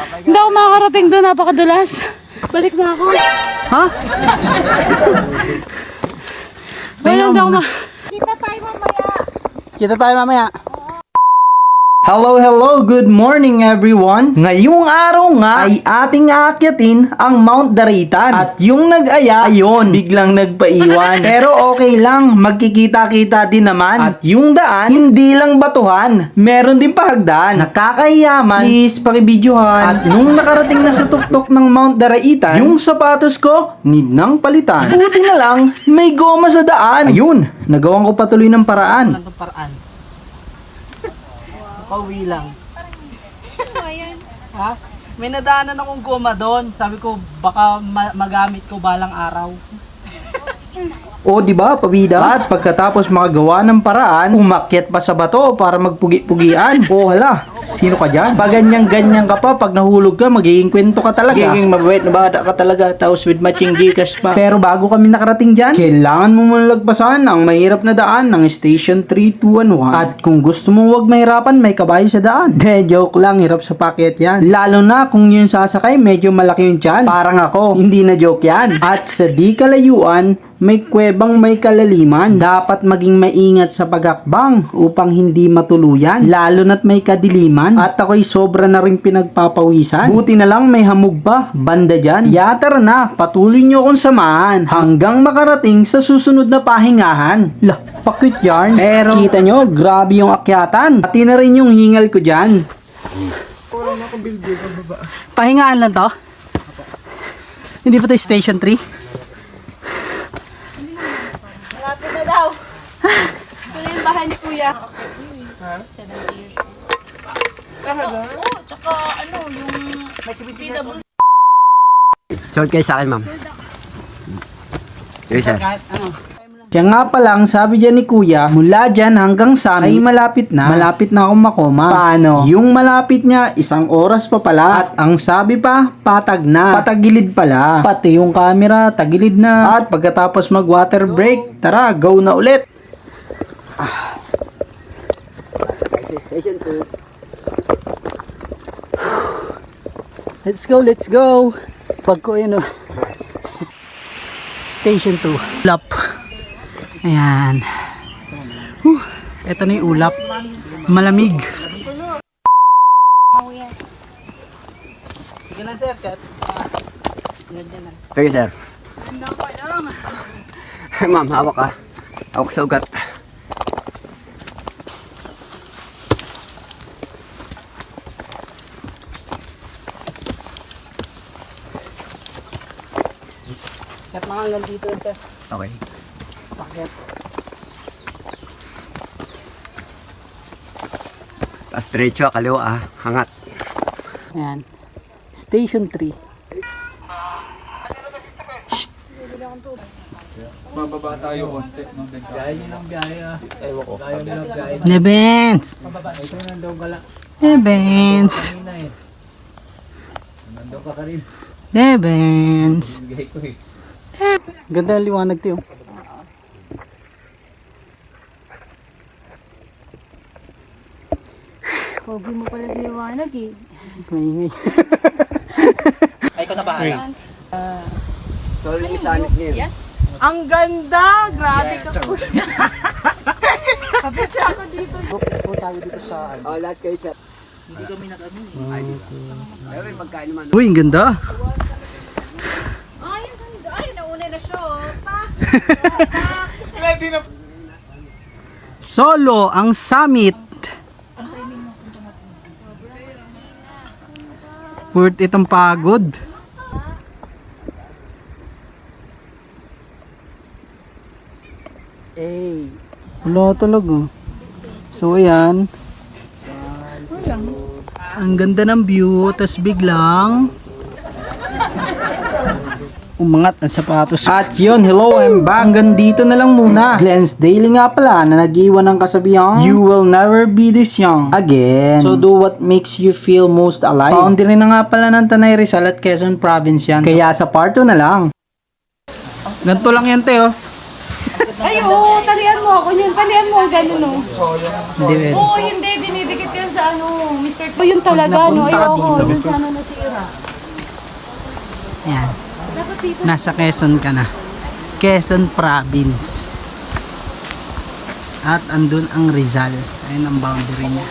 Hindi ako makakarating doon, napakadulas. Balik na ako. Ha? Wala, hindi ako Kita tayo mamaya. Hello, good morning everyone. Ngayong araw nga ay ating aakyatin ang Mount Daritan. At yung nag-aya, ayon, biglang nagpaiwan. Pero okay lang, magkikita-kita din naman. At yung daan, hindi lang batuhan, meron din pahagdan. Nakakahiyaman, please pakibidyohan. At nung nakarating na sa tuktok ng Mount Daritan, yung sapatos ko, need nang palitan. Buti na lang, may goma sa daan. Ayun, nagawang ko patuloy ng paraan. Pauwi lang. Ha? May nadaanan akong goma doon. Sabi ko, baka magamit ko balang araw. O, di ba, pabida? At pagkatapos makagawa ng paraan, umakyat pa sa bato para magpugi-pugian. O, hala, sino ka dyan? Pag ganyan-ganyan ka pa, pag nahulog ka, magiging kwento ka talaga. Magiging mabait na bata ka talaga, tapos with matching Gcash pa. Pero bago kami nakarating dyan, kailangan mo muna lagpasan ang mahirap na daan ng Station 3, 2, and 1. At kung gusto mo wag mahirapan, may kabayo sa daan. De, joke lang, hirap sa packet yan. Lalo na kung yung sasakay, medyo malaki yung tiyan. Parang ako, hindi na joke yan. At sa di kalayuan, may kuwebang may kalaliman. Dapat maging maingat sa pagakbang upang hindi matuluyan, lalo na't may kadiliman. At ako'y sobra na rin pinagpapawisan. Buti na lang may hamog pa, banda dyan. Tara na, patuloy nyo akong samahan hanggang makarating sa susunod na pahingahan. Lah, pakit yarn. Pero kita nyo, grabe yung akyatan. Pati na rin yung hingal ko dyan. Pahingaan lang to? Hindi pa to Station 3? Malapit na daw. Ito na yung bahay ni Kuya. 70 years. Talaga? Oo, tsaka ano, yung PW. Short kayo sa akin, ma'am. Yes, sir. Kaya nga palang, sabi dyan ni Kuya, mula dyan hanggang Summit ay malapit na akong makoma. Paano? Yung malapit niya, 1 oras pa pala. At ang sabi pa, patag na. Patagilid pala. Pati yung camera, tagilid na. At pagkatapos mag water break, tara, go na ulit. Station 2. Let's go. Pag ko yun, Station 2. Ulap. Ayan. Ito na yung ulap. Malamig. Sige lang, sir. Sige, sir. Ma'am, hawak ka. Hawak sa ugat. Kat mga hanggang dito, sir. Okay. Pakit. Sa stretcho, kaliwa hangat. Ayan. Station 3. Bababa tayo konti. Nevens! Nevens! Nevens! Ganda ang liwanag tayo. Pogi mo pala si Iwanag eh. Maingay. Ay, ko na bahala. Sorry, yung sanit niyo. Ang ganda! Grabe ka po. Kapit siya ako dito. Po tayo dito sa Oh, lahat kayo, sir. Hindi kami nag-ano Ay, dito. Pero yung pagkain naman. Uy, ang ganda. Ay, ang ganda. Ay, nauna na siya. Oh. Ready na. Solo ang summit. Worth itong pagod. Wala talaga. So ayan. Ang ganda ng view, tas biglang umangat ang sapatos. At yun, hello, I'm back. Hanggang dito na lang muna. Glenn's Daily nga pala na nag-iwan ng kasabihang, you will never be this young again. So do what makes you feel most alive. Boundary na nga pala ng Tanay Rizal at Quezon Province yan. Kaya sa part 2 na lang. Ganito lang yan, Teo. Ay, oo, talian mo ako niyan. Talian mo, gano'n, no? Hindi, Oo, hindi. Dinidikit yan sa sa ano, Mr. Ito yun talaga, no? napunta ka Ayoko. dito. Yun sana nasira. Yan. Dapat dito. Nasa Quezon ka na. Quezon Province. At andun ang Rizal. Ayun ang boundary niya.